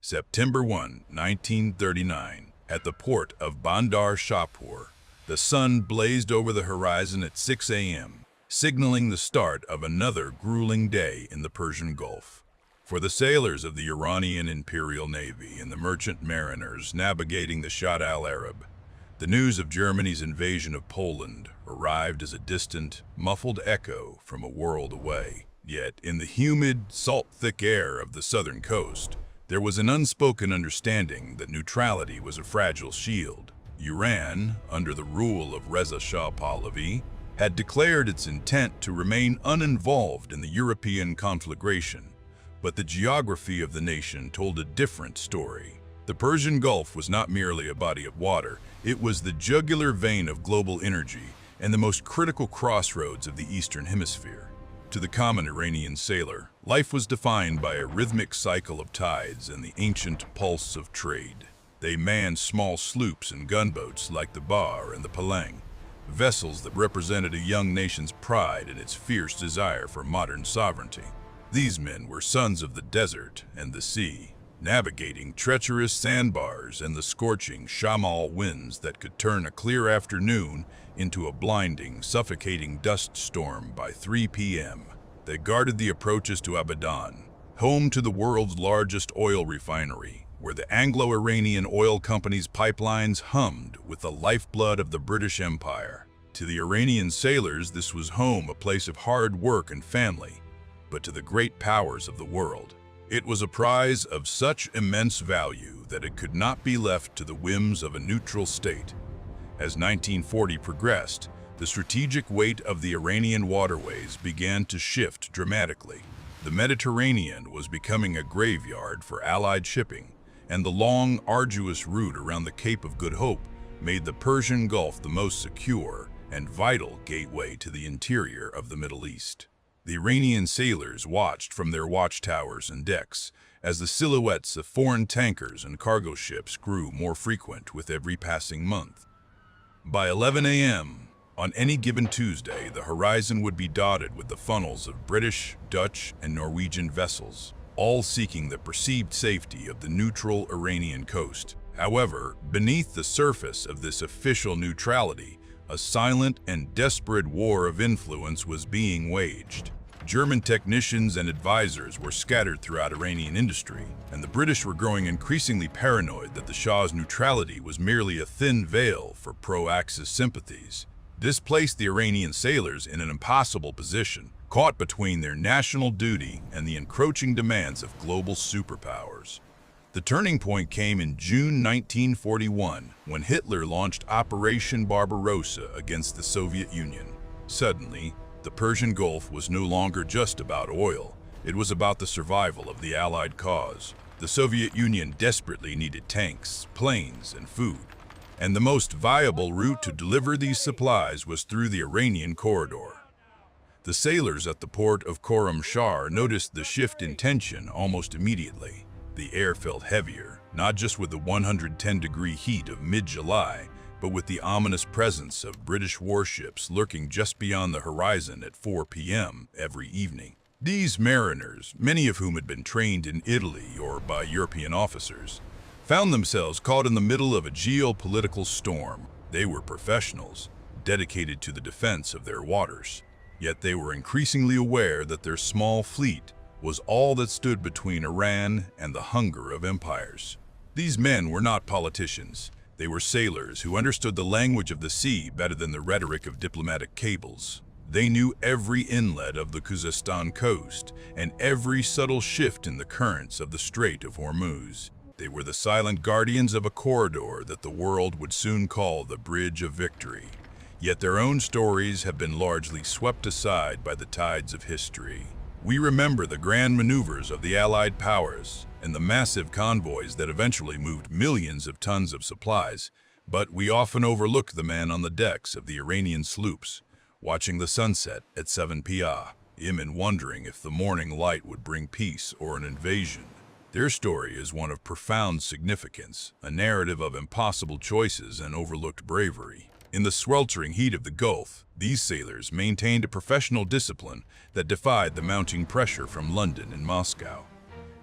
September 1, 1939, at the port of Bandar Shahpur, the sun blazed over the horizon at 6 a.m., signaling the start of another grueling day in the Persian Gulf. For the sailors of the Iranian Imperial Navy and the merchant mariners navigating the Shatt al-Arab, the news of Germany's invasion of Poland arrived as a distant, muffled echo from a world away. Yet, in the humid, salt-thick air of the southern coast, there was an unspoken understanding that neutrality was a fragile shield. Iran, under the rule of Reza Shah Pahlavi, had declared its intent to remain uninvolved in the European conflagration, but the geography of the nation told a different story. The Persian Gulf was not merely a body of water, it was the jugular vein of global energy and the most critical crossroads of the Eastern Hemisphere. To the common Iranian sailor, life was defined by a rhythmic cycle of tides and the ancient pulse of trade. They manned small sloops and gunboats like the Bar and the Palang, vessels that represented a young nation's pride and its fierce desire for modern sovereignty. These men were sons of the desert and the sea, navigating treacherous sandbars and the scorching Shamal winds that could turn a clear afternoon into a blinding, suffocating dust storm by 3 p.m. They guarded the approaches to Abadan, home to the world's largest oil refinery, where the Anglo-Iranian oil company's pipelines hummed with the lifeblood of the British Empire. To the Iranian sailors, this was home, a place of hard work and family, but to the great powers of the world, it was a prize of such immense value that it could not be left to the whims of a neutral state. As 1940 progressed, the strategic weight of the Iranian waterways began to shift dramatically. The Mediterranean was becoming a graveyard for Allied shipping, and the long, arduous route around the Cape of Good Hope made the Persian Gulf the most secure and vital gateway to the interior of the Middle East. The Iranian sailors watched from their watchtowers and decks as the silhouettes of foreign tankers and cargo ships grew more frequent with every passing month. By 11 a.m., on any given Tuesday, the horizon would be dotted with the funnels of British, Dutch, and Norwegian vessels, all seeking the perceived safety of the neutral Iranian coast. However, beneath the surface of this official neutrality, a silent and desperate war of influence was being waged. German technicians and advisors were scattered throughout Iranian industry, and the British were growing increasingly paranoid that the Shah's neutrality was merely a thin veil for pro-Axis sympathies. This placed the Iranian sailors in an impossible position, caught between their national duty and the encroaching demands of global superpowers. The turning point came in June 1941, when Hitler launched Operation Barbarossa against the Soviet Union. Suddenly, the Persian Gulf was no longer just about oil. It was about the survival of the Allied cause. The Soviet Union desperately needed tanks, planes, and food, and the most viable route to deliver these supplies was through the Iranian corridor. The sailors at the port of Khorramshahr noticed the shift in tension almost immediately. The air felt heavier, not just with the 110-degree heat of mid-July, but with the ominous presence of British warships lurking just beyond the horizon at 4 p.m. every evening. These mariners, many of whom had been trained in Italy or by European officers, found themselves caught in the middle of a geopolitical storm. They were professionals, dedicated to the defense of their waters, yet they were increasingly aware that their small fleet was all that stood between Iran and the hunger of empires. These men were not politicians. They were sailors who understood the language of the sea better than the rhetoric of diplomatic cables. They knew every inlet of the Khuzestan coast and every subtle shift in the currents of the Strait of Hormuz. They were the silent guardians of a corridor that the world would soon call the Bridge of Victory. Yet their own stories have been largely swept aside by the tides of history. We remember the grand maneuvers of the Allied powers and the massive convoys that eventually moved millions of tons of supplies, but we often overlook the men on the decks of the Iranian sloops, watching the sunset at 7 p.m. and wondering if the morning light would bring peace or an invasion. Their story is one of profound significance, a narrative of impossible choices and overlooked bravery. In the sweltering heat of the Gulf, these sailors maintained a professional discipline that defied the mounting pressure from London and Moscow.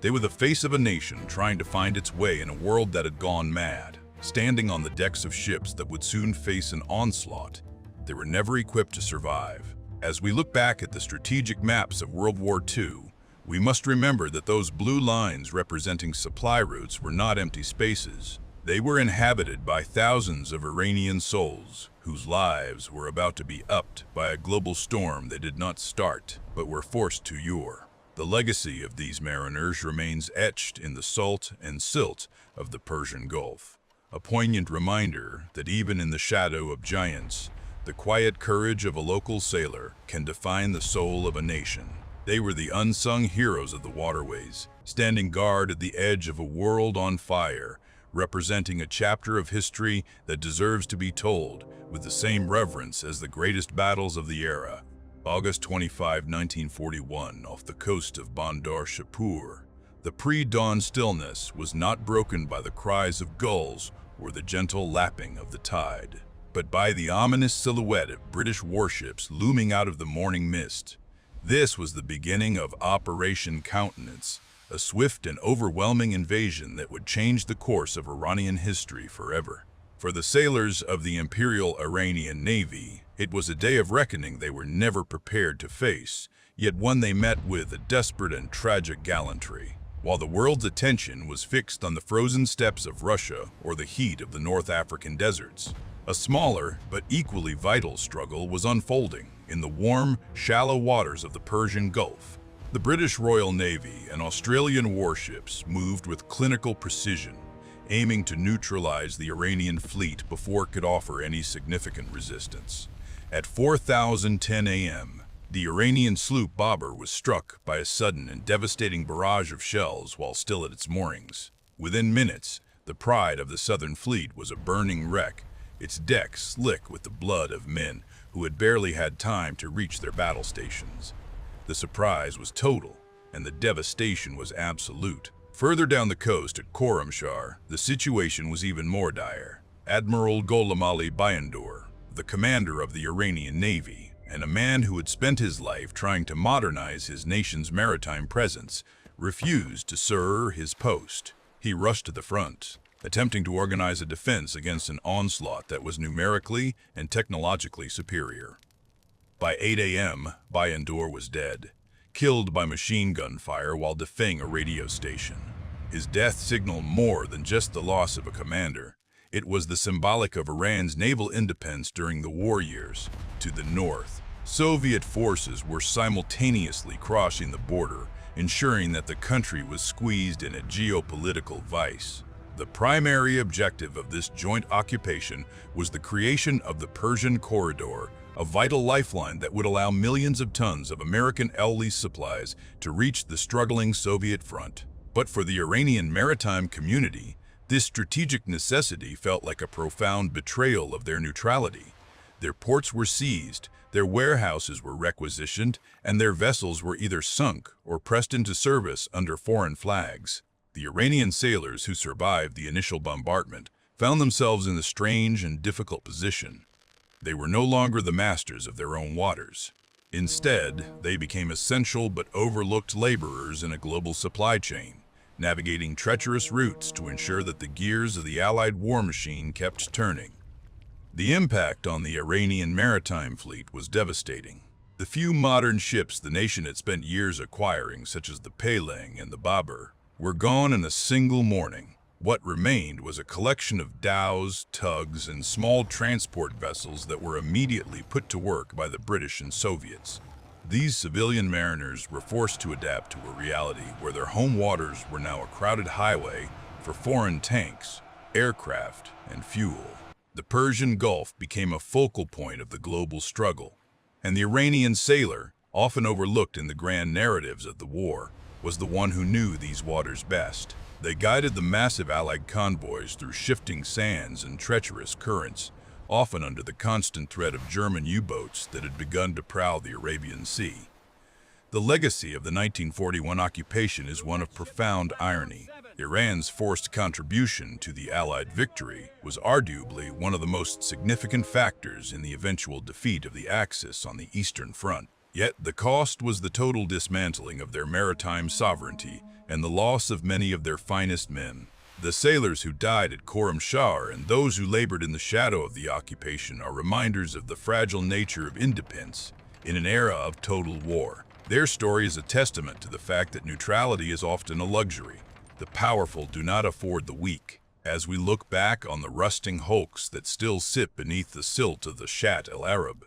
They were the face of a nation trying to find its way in a world that had gone mad, standing on the decks of ships that would soon face an onslaught. They were never equipped to survive. As we look back at the strategic maps of World War II, we must remember that those blue lines representing supply routes were not empty spaces. They were inhabited by thousands of Iranian souls whose lives were about to be upped by a global storm they did not start, but were forced to endure. The legacy of these mariners remains etched in the salt and silt of the Persian Gulf, a poignant reminder that even in the shadow of giants, the quiet courage of a local sailor can define the soul of a nation. They were the unsung heroes of the waterways, standing guard at the edge of a world on fire, representing a chapter of history that deserves to be told with the same reverence as the greatest battles of the era. August 25, 1941, off the coast of Bandar Shahpur. The pre-dawn stillness was not broken by the cries of gulls or the gentle lapping of the tide, but by the ominous silhouette of British warships looming out of the morning mist. This was the beginning of Operation Countenance, a swift and overwhelming invasion that would change the course of Iranian history forever. For the sailors of the Imperial Iranian Navy, it was a day of reckoning they were never prepared to face, yet one they met with a desperate and tragic gallantry. While the world's attention was fixed on the frozen steppes of Russia or the heat of the North African deserts, a smaller but equally vital struggle was unfolding in the warm, shallow waters of the Persian Gulf. The British Royal Navy and Australian warships moved with clinical precision, aiming to neutralize the Iranian fleet before it could offer any significant resistance. At 4:10 a.m., the Iranian sloop Babur was struck by a sudden and devastating barrage of shells while still at its moorings. Within minutes, the pride of the Southern Fleet was a burning wreck, its deck slick with the blood of men who had barely had time to reach their battle stations. The surprise was total, and the devastation was absolute. Further down the coast at Khorramshahr, the situation was even more dire. Admiral Ghulam Ali Bayandur, the commander of the Iranian Navy, and a man who had spent his life trying to modernize his nation's maritime presence, refused to serve his post. He rushed to the front, attempting to organize a defense against an onslaught that was numerically and technologically superior. By 8 a.m., Bayandur was dead, killed by machine gun fire while defending a radio station. His death signaled more than just the loss of a commander. It was the symbolic of Iran's naval independence during the war years. To the north, Soviet forces were simultaneously crossing the border, ensuring that the country was squeezed in a geopolitical vice. The primary objective of this joint occupation was the creation of the Persian Corridor, a vital lifeline that would allow millions of tons of American L-lease supplies to reach the struggling Soviet front. But for the Iranian maritime community, this strategic necessity felt like a profound betrayal of their neutrality. Their ports were seized, their warehouses were requisitioned, and their vessels were either sunk or pressed into service under foreign flags. The Iranian sailors who survived the initial bombardment found themselves in a strange and difficult position. They were no longer the masters of their own waters. Instead, they became essential but overlooked laborers in a global supply chain, navigating treacherous routes to ensure that the gears of the Allied war machine kept turning. The impact on the Iranian maritime fleet was devastating. The few modern ships the nation had spent years acquiring, such as the Palang and the Babur, were gone in a single morning. What remained was a collection of dhows, tugs, and small transport vessels that were immediately put to work by the British and Soviets. These civilian mariners were forced to adapt to a reality where their home waters were now a crowded highway for foreign tanks, aircraft, and fuel. The Persian Gulf became a focal point of the global struggle, and the Iranian sailor, often overlooked in the grand narratives of the war, was the one who knew these waters best. They guided the massive Allied convoys through shifting sands and treacherous currents, often under the constant threat of German U-boats that had begun to prowl the Arabian Sea. The legacy of the 1941 occupation is one of profound irony. Iran's forced contribution to the Allied victory was arguably one of the most significant factors in the eventual defeat of the Axis on the Eastern Front. Yet the cost was the total dismantling of their maritime sovereignty and the loss of many of their finest men. The sailors who died at Khorramshahr and those who labored in the shadow of the occupation are reminders of the fragile nature of independence in an era of total war. Their story is a testament to the fact that neutrality is often a luxury. The powerful do not afford the weak. As we look back on the rusting hulks that still sit beneath the silt of the Shatt el-Arab,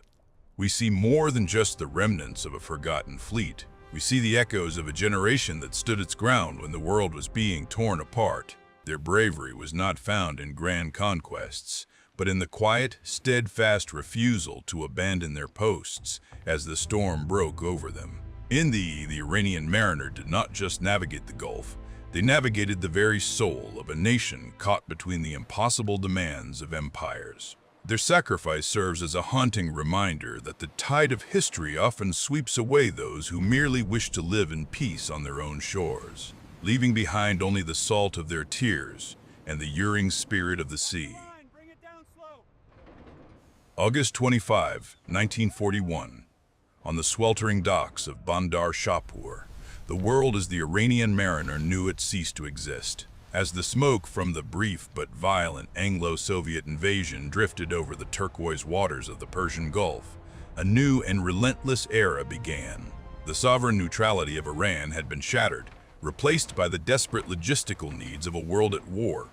we see more than just the remnants of a forgotten fleet. We see the echoes of a generation that stood its ground when the world was being torn apart. Their bravery was not found in grand conquests, but in the quiet, steadfast refusal to abandon their posts as the storm broke over them. The Iranian mariner did not just navigate the Gulf, they navigated the very soul of a nation caught between the impossible demands of empires. Their sacrifice serves as a haunting reminder that the tide of history often sweeps away those who merely wish to live in peace on their own shores, leaving behind only the salt of their tears and the yearning spirit of the sea. August 25, 1941. On the sweltering docks of Bandar Shahpur, the world as the Iranian mariner knew it ceased to exist. As the smoke from the brief but violent Anglo-Soviet invasion drifted over the turquoise waters of the Persian Gulf, a new and relentless era began. The sovereign neutrality of Iran had been shattered, replaced by the desperate logistical needs of a world at war.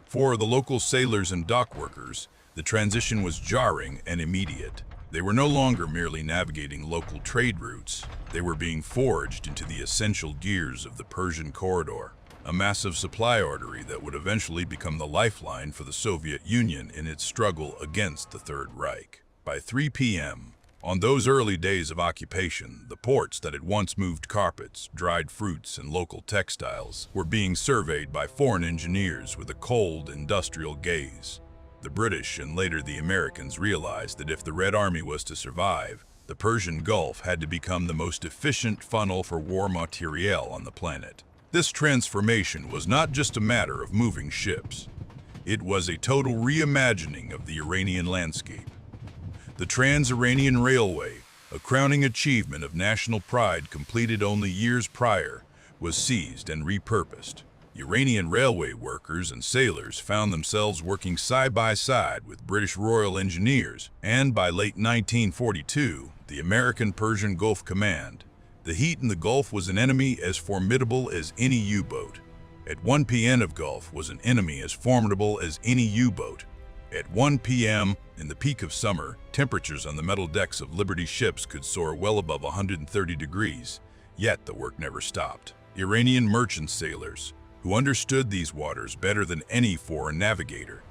For the local sailors and dock workers, the transition was jarring and immediate. They were no longer merely navigating local trade routes. They were being forged into the essential gears of the Persian corridor, a massive supply artery that would eventually become the lifeline for the Soviet Union in its struggle against the Third Reich. By 3 p.m., on those early days of occupation, the ports that had once moved carpets, dried fruits, and local textiles were being surveyed by foreign engineers with a cold, industrial gaze. The British and later the Americans realized that if the Red Army was to survive, the Persian Gulf had to become the most efficient funnel for war materiel on the planet. This transformation was not just a matter of moving ships. It was a total reimagining of the Iranian landscape. The Trans-Iranian Railway, a crowning achievement of national pride completed only years prior, was seized and repurposed. Iranian railway workers and sailors found themselves working side by side with British Royal Engineers, and by late 1942, the American Persian Gulf Command. The heat in the Gulf was an enemy as formidable as any U-boat. At 1 p.m. of Gulf was an enemy as formidable as any U-boat. At 1 p.m., in the peak of summer, temperatures on the metal decks of Liberty ships could soar well above 130 degrees, yet the work never stopped. Iranian merchant sailors, who understood these waters better than any foreign navigator,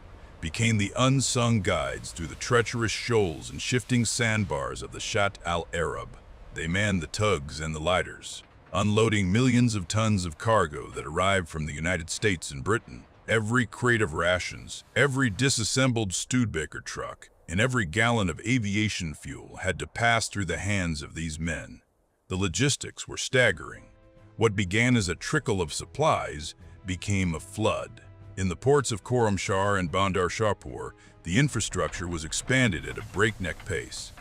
became the unsung guides through the treacherous shoals and shifting sandbars of the Shatt el-Arab. They manned the tugs and the lighters, unloading millions of tons of cargo that arrived from the United States and Britain. Every crate of rations, every disassembled Studebaker truck, and every gallon of aviation fuel had to pass through the hands of these men. The logistics were staggering. What began as a trickle of supplies became a flood. In the ports of Khorramshahr and Bandar Shahpur, the infrastructure was expanded at a breakneck pace.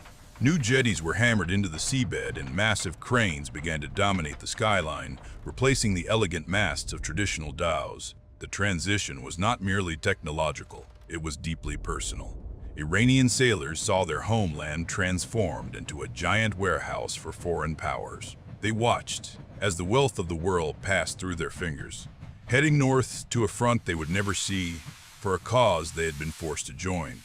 New jetties were hammered into the seabed and massive cranes began to dominate the skyline, replacing the elegant masts of traditional dhows. The transition was not merely technological, it was deeply personal. Iranian sailors saw their homeland transformed into a giant warehouse for foreign powers. They watched as the wealth of the world passed through their fingers, heading north to a front they would never see for a cause they had been forced to join.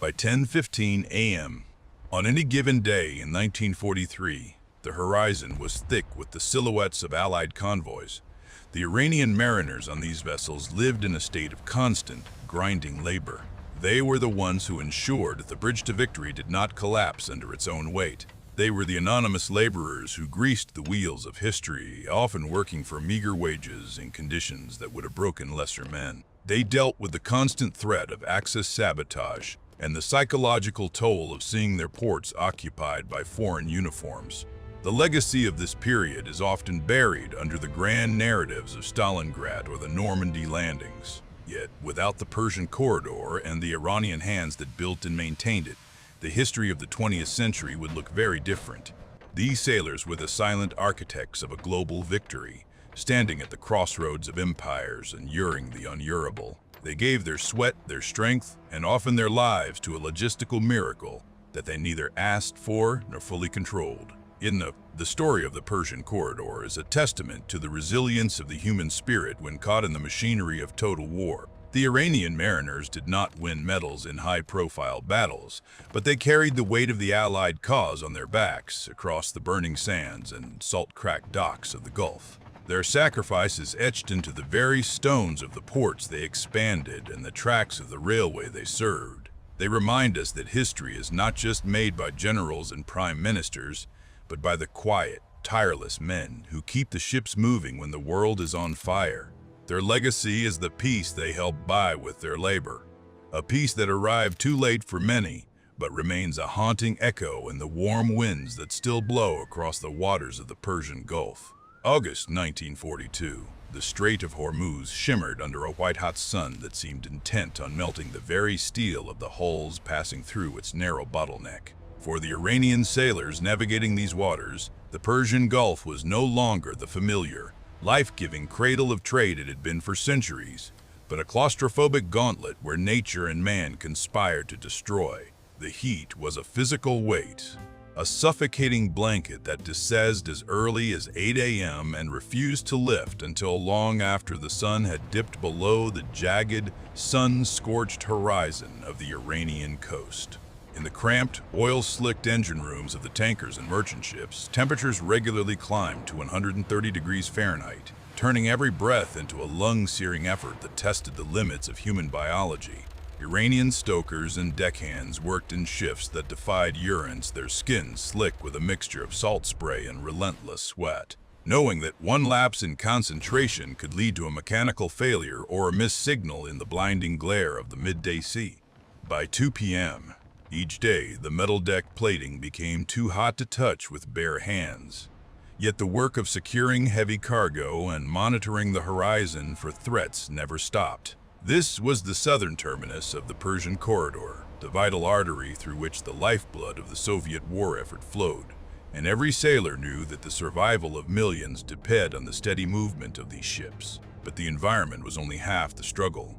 By 10:15 a.m., on any given day in 1943, the horizon was thick with the silhouettes of Allied convoys. The Iranian mariners on these vessels lived in a state of constant, grinding labor. They were the ones who ensured that the bridge to victory did not collapse under its own weight. They were the anonymous laborers who greased the wheels of history, often working for meager wages in conditions that would have broken lesser men. They dealt with the constant threat of Axis sabotage and the psychological toll of seeing their ports occupied by foreign uniforms. The legacy of this period is often buried under the grand narratives of Stalingrad or the Normandy landings. Yet, without the Persian corridor and the Iranian hands that built and maintained it, the history of the 20th century would look very different. These sailors were the silent architects of a global victory, standing at the crossroads of empires and enduring the unendurable. They gave their sweat, their strength, and often their lives to a logistical miracle that they neither asked for nor fully controlled. The story of the Persian corridor is a testament to the resilience of the human spirit when caught in the machinery of total war. The Iranian mariners did not win medals in high-profile battles, but they carried the weight of the Allied cause on their backs across the burning sands and salt-cracked docks of the Gulf. Their sacrifice is etched into the very stones of the ports they expanded and the tracks of the railway they served. They remind us that history is not just made by generals and prime ministers, but by the quiet, tireless men who keep the ships moving when the world is on fire. Their legacy is the peace they helped buy with their labor, a peace that arrived too late for many, but remains a haunting echo in the warm winds that still blow across the waters of the Persian Gulf. August 1942. The Strait of Hormuz shimmered under a white-hot sun that seemed intent on melting the very steel of the hulls passing through its narrow bottleneck. For the Iranian sailors navigating these waters, the Persian Gulf was no longer the familiar, life-giving cradle of trade it had been for centuries, but a claustrophobic gauntlet where nature and man conspired to destroy. The heat was a physical weight, a suffocating blanket that descended as early as 8 a.m. and refused to lift until long after the sun had dipped below the jagged, sun-scorched horizon of the Iranian coast. In the cramped, oil-slicked engine rooms of the tankers and merchant ships, temperatures regularly climbed to 130 degrees Fahrenheit, turning every breath into a lung-searing effort that tested the limits of human biology. Iranian stokers and deckhands worked in shifts that defied urines, their skins slick with a mixture of salt spray and relentless sweat. Knowing that one lapse in concentration could lead to a mechanical failure or a missed signal in the blinding glare of the midday sea. By 2 p.m., each day, the metal deck plating became too hot to touch with bare hands. Yet the work of securing heavy cargo and monitoring the horizon for threats never stopped. This was the southern terminus of the Persian corridor, the vital artery through which the lifeblood of the Soviet war effort flowed, and every sailor knew that the survival of millions depended on the steady movement of these ships. But the environment was only half the struggle.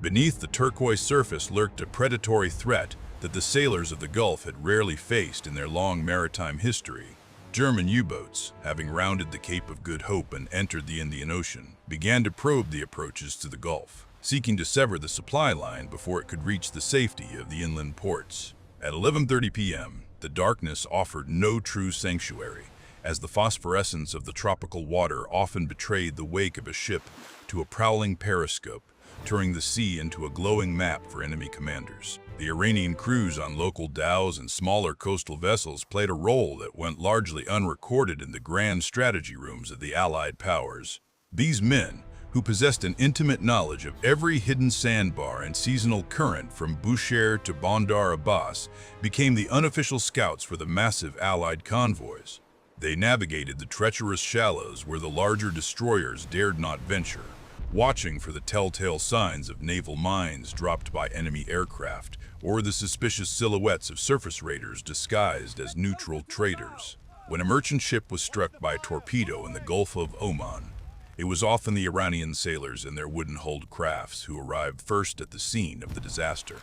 Beneath the turquoise surface lurked a predatory threat that the sailors of the Gulf had rarely faced in their long maritime history. German U-boats, having rounded the Cape of Good Hope and entered the Indian Ocean, began to probe the approaches to the Gulf, seeking to sever the supply line before it could reach the safety of the inland ports. At 11:30 p.m., the darkness offered no true sanctuary, as the phosphorescence of the tropical water often betrayed the wake of a ship to a prowling periscope, turning the sea into a glowing map for enemy commanders. The Iranian crews on local dhows and smaller coastal vessels played a role that went largely unrecorded in the grand strategy rooms of the Allied powers. These men, who possessed an intimate knowledge of every hidden sandbar and seasonal current from Bushehr to Bandar Abbas, became the unofficial scouts for the massive Allied convoys. They navigated the treacherous shallows where the larger destroyers dared not venture, watching for the telltale signs of naval mines dropped by enemy aircraft or the suspicious silhouettes of surface raiders disguised as neutral traders. When a merchant ship was struck by a torpedo in the Gulf of Oman, it was often the Iranian sailors in their wooden-hulled crafts who arrived first at the scene of the disaster.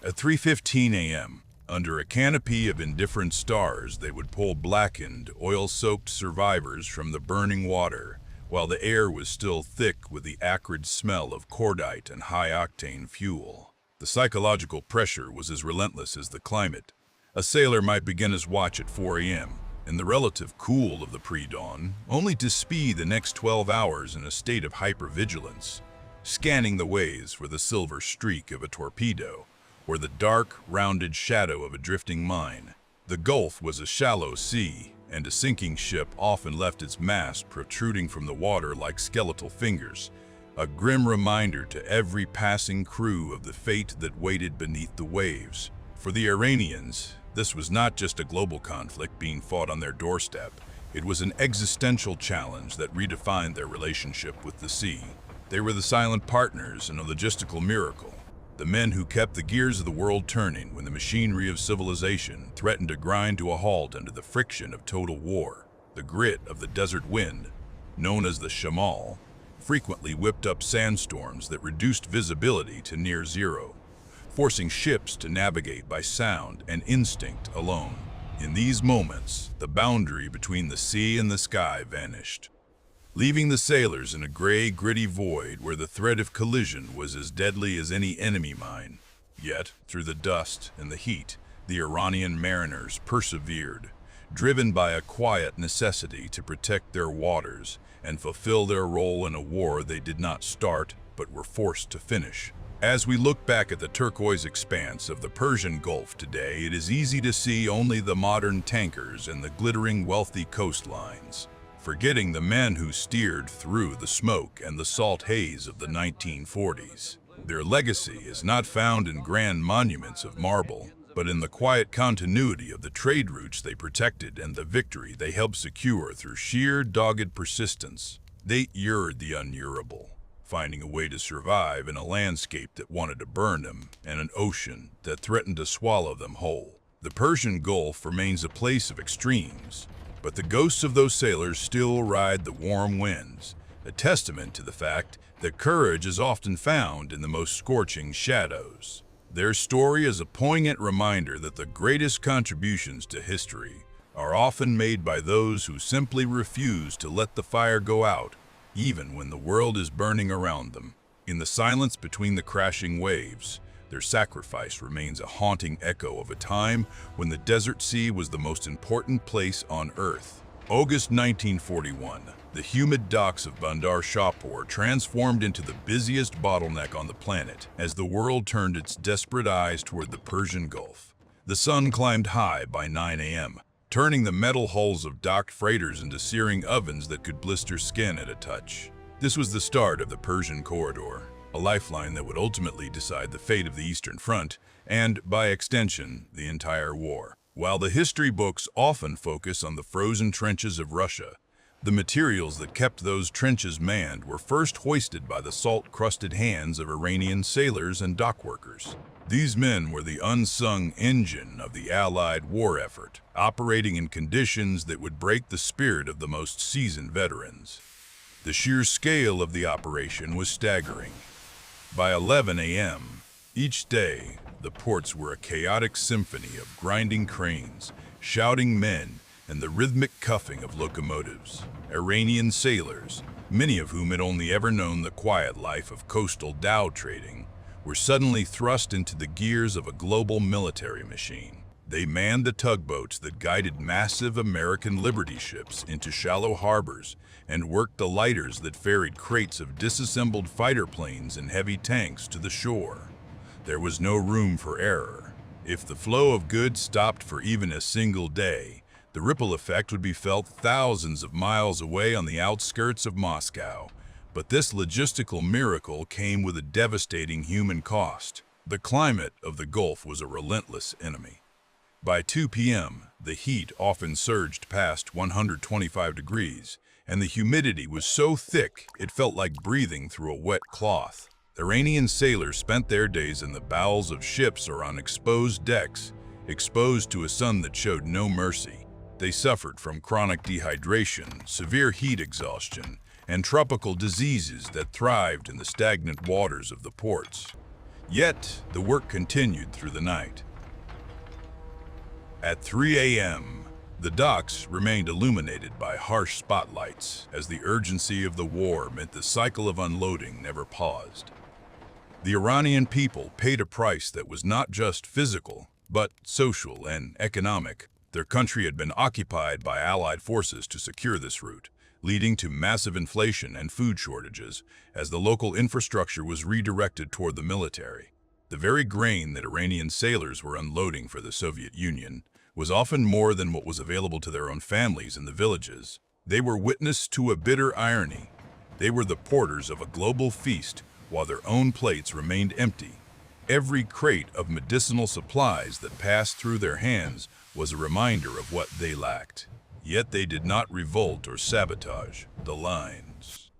At 3:15 a.m., under a canopy of indifferent stars, they would pull blackened, oil-soaked survivors from the burning water, while the air was still thick with the acrid smell of cordite and high-octane fuel. The psychological pressure was as relentless as the climate. A sailor might begin his watch at 4 a.m., in the relative cool of the pre-dawn, only to speed the next 12 hours in a state of hypervigilance, scanning the waves for the silver streak of a torpedo or the dark, rounded shadow of a drifting mine. The Gulf was a shallow sea, and a sinking ship often left its mast protruding from the water like skeletal fingers, a grim reminder to every passing crew of the fate that waited beneath the waves. For the Iranians, this was not just a global conflict being fought on their doorstep. It was an existential challenge that redefined their relationship with the sea. They were the silent partners in a logistical miracle, the men who kept the gears of the world turning when the machinery of civilization threatened to grind to a halt under the friction of total war. The grit of the desert wind, known as the shamal, frequently whipped up sandstorms that reduced visibility to near zero, forcing ships to navigate by sound and instinct alone. In these moments, the boundary between the sea and the sky vanished, leaving the sailors in a gray, gritty void where the threat of collision was as deadly as any enemy mine. Yet, through the dust and the heat, the Iranian mariners persevered, driven by a quiet necessity to protect their waters and fulfill their role in a war they did not start but were forced to finish. As we look back at the turquoise expanse of the Persian Gulf today, it is easy to see only the modern tankers and the glittering wealthy coastlines, forgetting the men who steered through the smoke and the salt haze of the 1940s. Their legacy is not found in grand monuments of marble, but in the quiet continuity of the trade routes they protected and the victory they helped secure through sheer dogged persistence. They endured the unendurable, finding a way to survive in a landscape that wanted to burn them and an ocean that threatened to swallow them whole. The Persian Gulf remains a place of extremes, but the ghosts of those sailors still ride the warm winds, a testament to the fact that courage is often found in the most scorching shadows. Their story is a poignant reminder that the greatest contributions to history are often made by those who simply refuse to let the fire go out, even when the world is burning around them. In the silence between the crashing waves, their sacrifice remains a haunting echo of a time when the desert sea was the most important place on Earth. August 1941, the humid docks of Bandar Shahpur transformed into the busiest bottleneck on the planet as the world turned its desperate eyes toward the Persian Gulf. The sun climbed high by 9 a.m., turning the metal hulls of docked freighters into searing ovens that could blister skin at a touch. This was the start of the Persian Corridor, a lifeline that would ultimately decide the fate of the Eastern Front and, by extension, the entire war. While the history books often focus on the frozen trenches of Russia, the materials that kept those trenches manned were first hoisted by the salt-crusted hands of Iranian sailors and dockworkers. These men were the unsung engine of the Allied war effort, operating in conditions that would break the spirit of the most seasoned veterans. The sheer scale of the operation was staggering. By 11 a.m. each day, the ports were a chaotic symphony of grinding cranes, shouting men, and the rhythmic cuffing of locomotives. Iranian sailors, many of whom had only ever known the quiet life of coastal dhow trading, were suddenly thrust into the gears of a global military machine. They manned the tugboats that guided massive American Liberty ships into shallow harbors and worked the lighters that ferried crates of disassembled fighter planes and heavy tanks to the shore. There was no room for error. If the flow of goods stopped for even a single day, the ripple effect would be felt thousands of miles away on the outskirts of Moscow. But this logistical miracle came with a devastating human cost. The climate of the Gulf was a relentless enemy. By 2 p.m., the heat often surged past 125 degrees, and the humidity was so thick it felt like breathing through a wet cloth. Iranian sailors spent their days in the bowels of ships or on exposed decks, exposed to a sun that showed no mercy. They suffered from chronic dehydration, severe heat exhaustion, and tropical diseases that thrived in the stagnant waters of the ports. Yet, the work continued through the night. At 3 a.m., the docks remained illuminated by harsh spotlights as the urgency of the war meant the cycle of unloading never paused. The Iranian people paid a price that was not just physical, but social and economic. Their country had been occupied by Allied forces to secure this route, leading to massive inflation and food shortages as the local infrastructure was redirected toward the military. The very grain that Iranian sailors were unloading for the Soviet Union was often more than what was available to their own families in the villages. They were witness to a bitter irony. They were the porters of a global feast while their own plates remained empty. Every crate of medicinal supplies that passed through their hands was a reminder of what they lacked. Yet they did not revolt or sabotage the lines.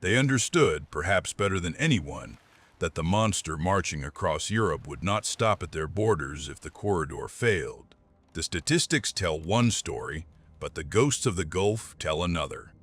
They understood, perhaps better than anyone, that the monster marching across Europe would not stop at their borders if the corridor failed. The statistics tell one story, But the ghosts of the Gulf tell another.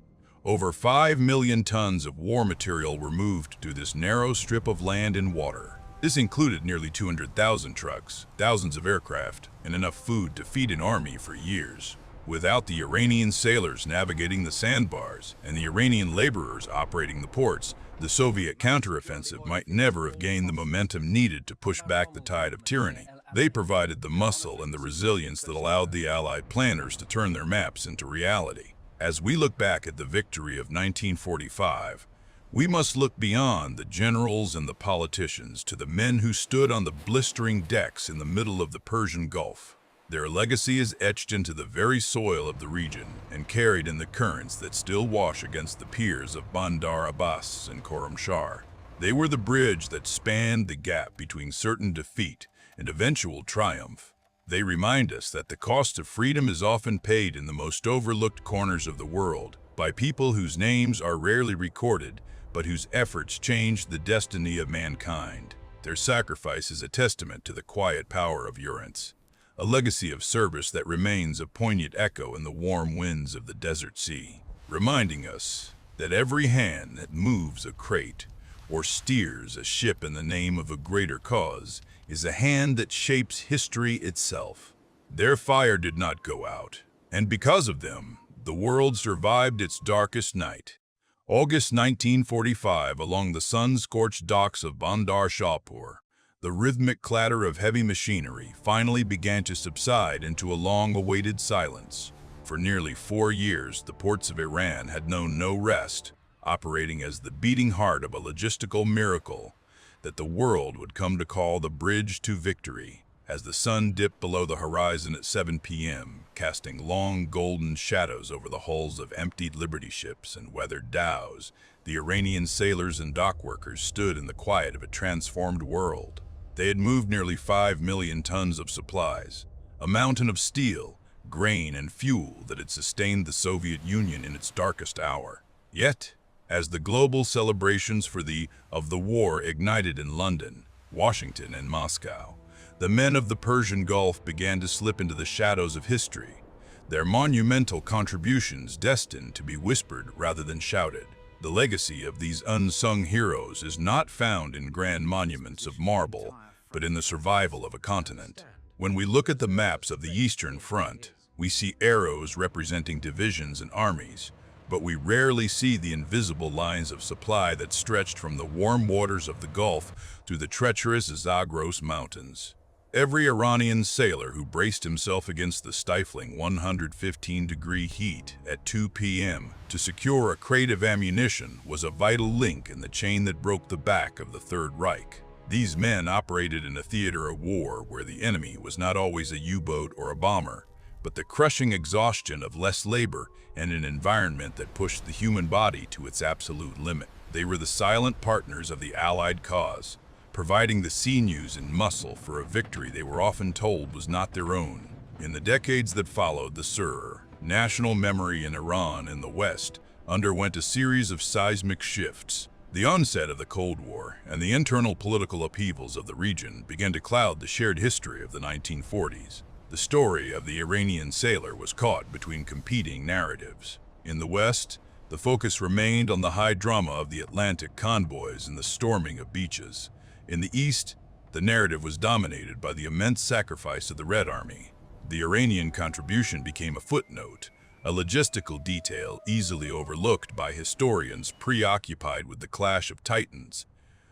Over 5 million tons of war material were moved to this narrow strip of land and water. This included nearly 200,000 trucks, thousands of aircraft, and enough food to feed an army for years. Without the Iranian sailors navigating the sandbars and the Iranian laborers operating the ports, the Soviet counteroffensive might never have gained the momentum needed to push back the tide of tyranny. They provided the muscle and the resilience that allowed the Allied planners to turn their maps into reality. As we look back at the victory of 1945, we must look beyond the generals and the politicians to the men who stood on the blistering decks in the middle of the Persian Gulf. Their legacy is etched into the very soil of the region and carried in the currents that still wash against the piers of Bandar Abbas and Khorramshahr. They were the bridge that spanned the gap between certain defeat and eventual triumph. They remind us that the cost of freedom is often paid in the most overlooked corners of the world by people whose names are rarely recorded, but whose efforts changed the destiny of mankind. Their sacrifice is a testament to the quiet power of endurance, a legacy of service that remains a poignant echo in the warm winds of the desert sea, reminding us that every hand that moves a crate or steers a ship in the name of a greater cause is a hand that shapes history itself. Their fire did not go out, and because of them, the world survived its darkest night. August 1945, along the sun-scorched docks of Bandar Shahpur, the rhythmic clatter of heavy machinery finally began to subside into a long-awaited silence. For nearly 4 years, the ports of Iran had known no rest, operating as the beating heart of a logistical miracle that the world would come to call the bridge to victory. As the sun dipped below the horizon at 7 p.m., casting long golden shadows over the hulls of emptied Liberty ships and weathered dhows, the Iranian sailors and dock workers stood in the quiet of a transformed world. They had moved nearly 5 million tons of supplies, a mountain of steel, grain, and fuel that had sustained the Soviet Union in its darkest hour. Yet, as the global celebrations for the war ignited in London, Washington, and Moscow, the men of the Persian Gulf began to slip into the shadows of history, their monumental contributions destined to be whispered rather than shouted. The legacy of these unsung heroes is not found in grand monuments of marble, but in the survival of a continent. When we look at the maps of the Eastern Front, we see arrows representing divisions and armies, but we rarely see the invisible lines of supply that stretched from the warm waters of the Gulf to the treacherous Zagros Mountains. Every Iranian sailor who braced himself against the stifling 115-degree heat at 2 p.m. to secure a crate of ammunition was a vital link in the chain that broke the back of the Third Reich. These men operated in a theater of war where the enemy was not always a U-boat or a bomber, but the crushing exhaustion of less labor and an environment that pushed the human body to its absolute limit. They were the silent partners of the Allied cause, providing the sinews and muscle for a victory they were often told was not their own. In the decades that followed the Sur, national memory in Iran and the West underwent a series of seismic shifts. The onset of the Cold War and the internal political upheavals of the region began to cloud the shared history of the 1940s. The story of the Iranian sailor was caught between competing narratives. In the West, the focus remained on the high drama of the Atlantic convoys and the storming of beaches. In the East, the narrative was dominated by the immense sacrifice of the Red Army. The Iranian contribution became a footnote, a logistical detail easily overlooked by historians preoccupied with the clash of titans.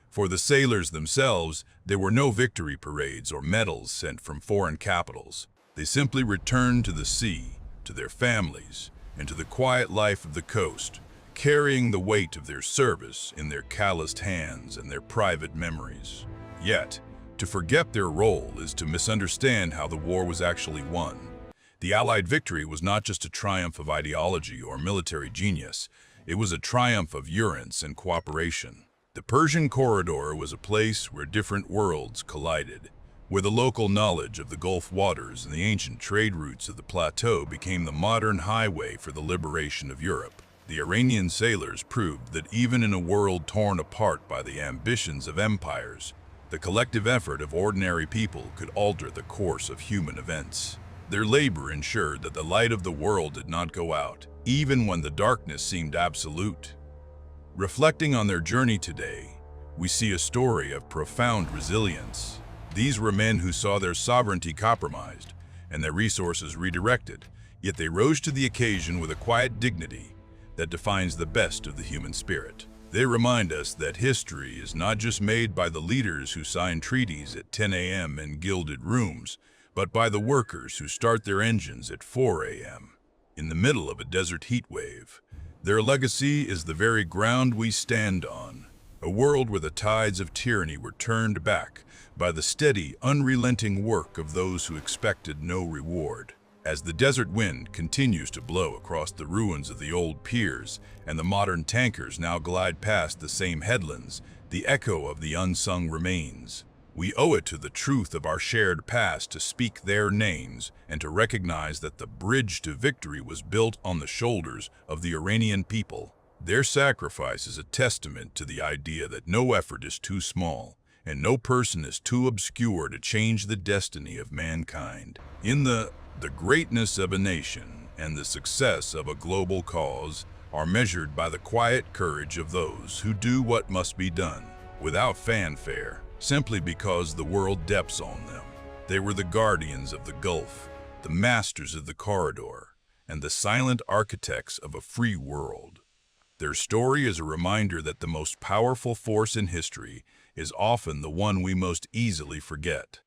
For the sailors themselves, there were no victory parades or medals sent from foreign capitals. They simply returned to the sea, to their families, and to the quiet life of the coast, carrying the weight of their service in their calloused hands and their private memories. Yet, to forget their role is to misunderstand how the war was actually won. The Allied victory was not just a triumph of ideology or military genius, it was a triumph of endurance and cooperation. The Persian corridor was a place where different worlds collided, where the local knowledge of the Gulf waters and the ancient trade routes of the plateau became the modern highway for the liberation of Europe. The Iranian sailors proved that even in a world torn apart by the ambitions of empires, the collective effort of ordinary people could alter the course of human events. Their labor ensured that the light of the world did not go out, even when the darkness seemed absolute. Reflecting on their journey today, we see a story of profound resilience. These were men who saw their sovereignty compromised and their resources redirected, yet they rose to the occasion with a quiet dignity that defines the best of the human spirit. They remind us that history is not just made by the leaders who sign treaties at 10 a.m. in gilded rooms, but by the workers who start their engines at 4 a.m. in the middle of a desert heat wave. Their legacy is the very ground we stand on, a world where the tides of tyranny were turned back by the steady, unrelenting work of those who expected no reward. As the desert wind continues to blow across the ruins of the old piers and the modern tankers now glide past the same headlands, the echo of the unsung remains. We owe it to the truth of our shared past to speak their names and to recognize that the bridge to victory was built on the shoulders of the Iranian people. Their sacrifice is a testament to the idea that no effort is too small and no person is too obscure to change the destiny of mankind. In the greatness of a nation and the success of a global cause are measured by the quiet courage of those who do what must be done without fanfare, simply because the world depends on them. They were the guardians of the Gulf, the masters of the corridor, and the silent architects of a free world. Their story is a reminder that the most powerful force in history is often the one we most easily forget.